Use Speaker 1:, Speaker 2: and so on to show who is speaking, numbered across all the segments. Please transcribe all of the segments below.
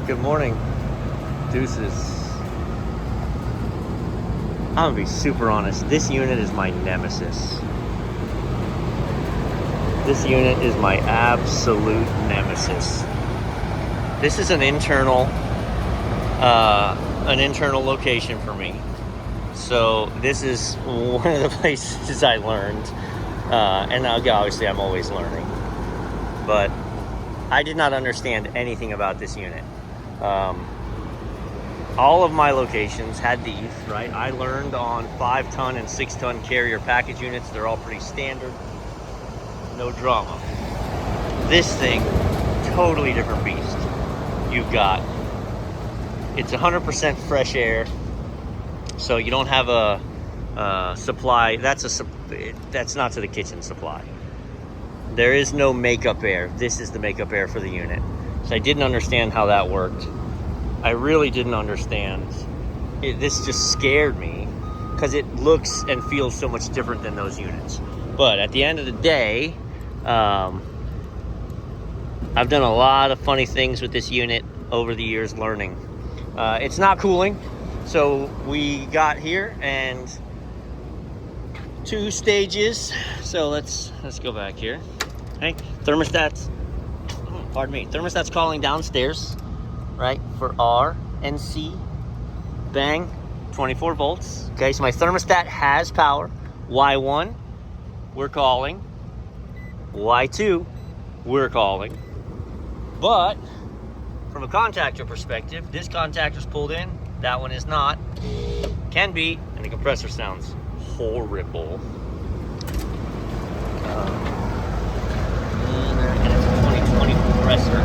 Speaker 1: Good morning, deuces. I'm gonna be super honest. This unit is my nemesis. This unit is my absolute nemesis. This is an internal location for me. So this is one of the places I learned, and obviously I'm always learning. But I did not understand anything about this unit. All of my locations had these, right? I learned on 5-ton and 6-ton carrier package units. They're all pretty standard. No drama. This thing, totally different beast. You've got, it's 100% fresh air. So you don't have a supply. That's not to the kitchen supply. There is no makeup air. This is the makeup air for the unit. So I didn't understand how that worked. I really didn't understand. This just scared me because it looks and feels so much different than those units. But at the end of the day, I've done a lot of funny things with this unit over the years learning. It's not cooling. So we got here and 2 stages. So let's go back here. Hey, thermostat's calling downstairs, right, for R and C. Bang, 24 volts. Okay, so my thermostat has power. Y1, we're calling. Y2, we're calling. But from a contactor perspective, this contactor's pulled in, that one is not. Can be, and the compressor sounds horrible. And it's a 2020 compressor.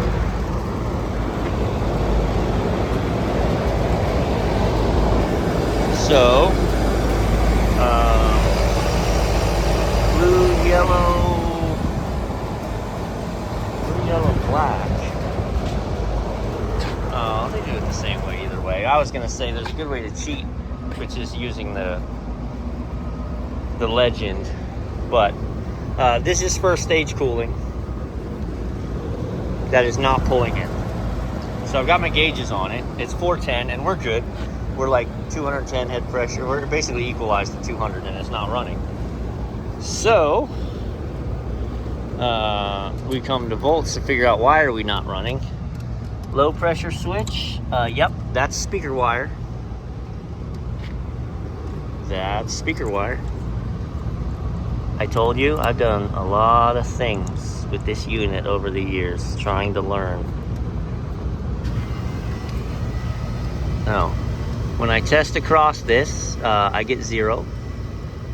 Speaker 1: So, blue, yellow, black. They do it the same way either way. I was gonna say there's a good way to cheat, which is using the legend, but this is first stage cooling. That is not pulling in. So I've got my gauges on it. It's 410 and we're good. We're like 210 head pressure. We're basically equalized to 200 and it's not running. So we come to volts to figure out why are we not running. Low pressure switch. Yep, that's speaker wire. That's speaker wire. I told you I've done a lot of things with this unit over the years, trying to learn. Now, when I test across this, I get 0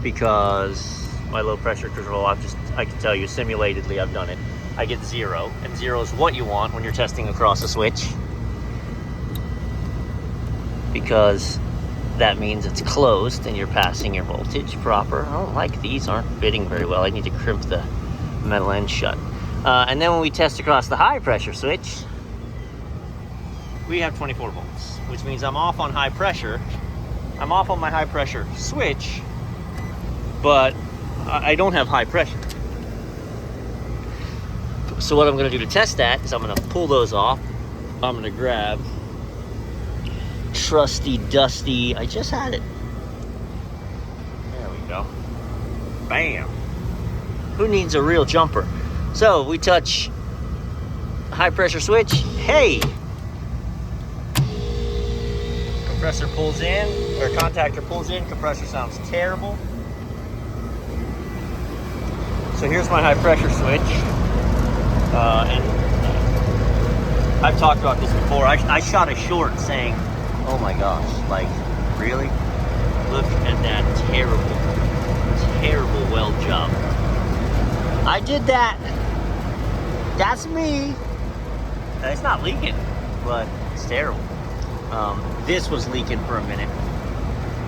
Speaker 1: because my low pressure control, I can tell you simulatedly I've done it. I get 0, and 0 is what you want when you're testing across a switch, because that means it's closed and you're passing your voltage proper. I don't like these, aren't fitting very well. I need to crimp the metal end shut. And then when we test across the high pressure switch, we have 24 volts, which means I'm off on high pressure. I'm off on my high pressure switch, but I don't have high pressure. So what I'm gonna do to test that is I'm gonna pull those off. I'm gonna grab trusty dusty, I just had it. There we go. Bam. Who needs a real jumper? So we touch high pressure switch. Hey! Compressor pulls in, or contactor pulls in, compressor sounds terrible. So here's my high pressure switch. And I've talked about this before. I shot a short saying, oh my gosh, like, really? Look at that terrible weld job. I did that. That's me. It's not leaking, but it's terrible. This was leaking for a minute.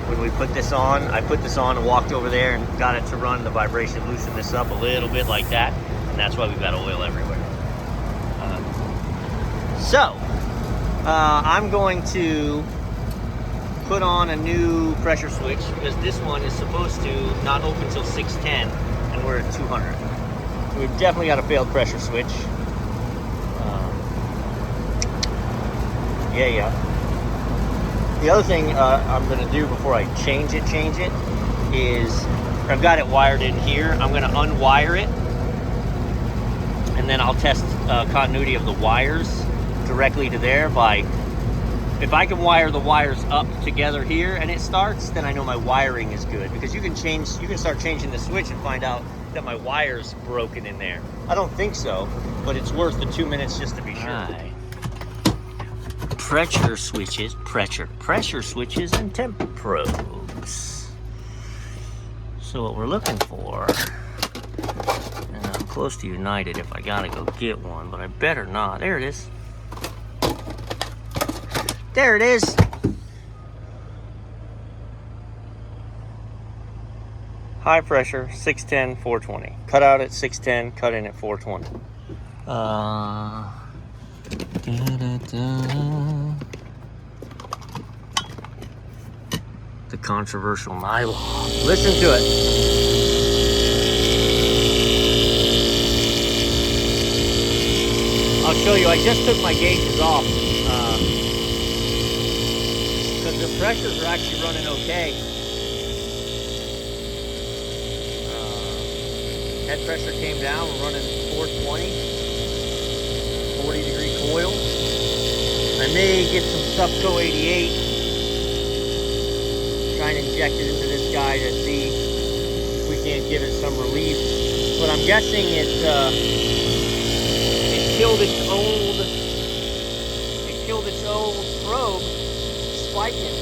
Speaker 1: When we put this on, I put this on and walked over there and got it to run the vibration, loosen this up a little bit like that, and that's why we've got oil everywhere. I'm going to put on a new pressure switch because this one is supposed to not open till 610 and we're at 200. So we've definitely got a failed pressure switch. Yeah. The other thing I'm going to do before I change it, is I've got it wired in here. I'm going to unwire it, and then I'll test continuity of the wires directly to there by, if I can wire the wires up together here and it starts, then I know my wiring is good, because you can start changing the switch and find out that my wire's broken in there. I don't think so, but it's worth the 2 minutes just to be sure. Right. Pressure switches, and temp probes. So what we're looking for, and I'm close to United if I gotta go get one, but I better not. There it is. There it is. High pressure, 610, 420. Cut out at 610, cut in at 420. The controversial nylon. Listen to it. I'll show you. I just took my gauges off because the pressures are actually running okay. Head pressure came down. We're running 420, 40-degree coil. I may get some Subco 88, try and inject it into this guy to see if we can't give it some relief. But I'm guessing it killed its old probe spiking,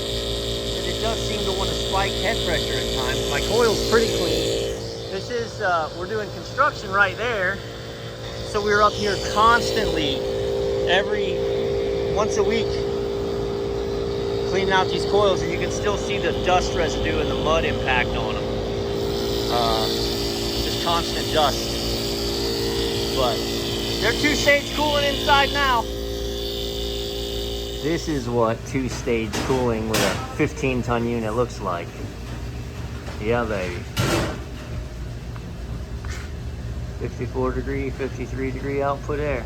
Speaker 1: and it does seem to want to spike head pressure at times. My coil's pretty clean. This is, we're doing construction right there, so we're up here constantly, once a week, cleaning out these coils, and you can still see the dust residue and the mud impact on them. Just constant dust. But they're two-stage cooling inside now. This is what two-stage cooling with a 15-ton unit looks like. Yeah, baby. 54-degree, 53-degree output air.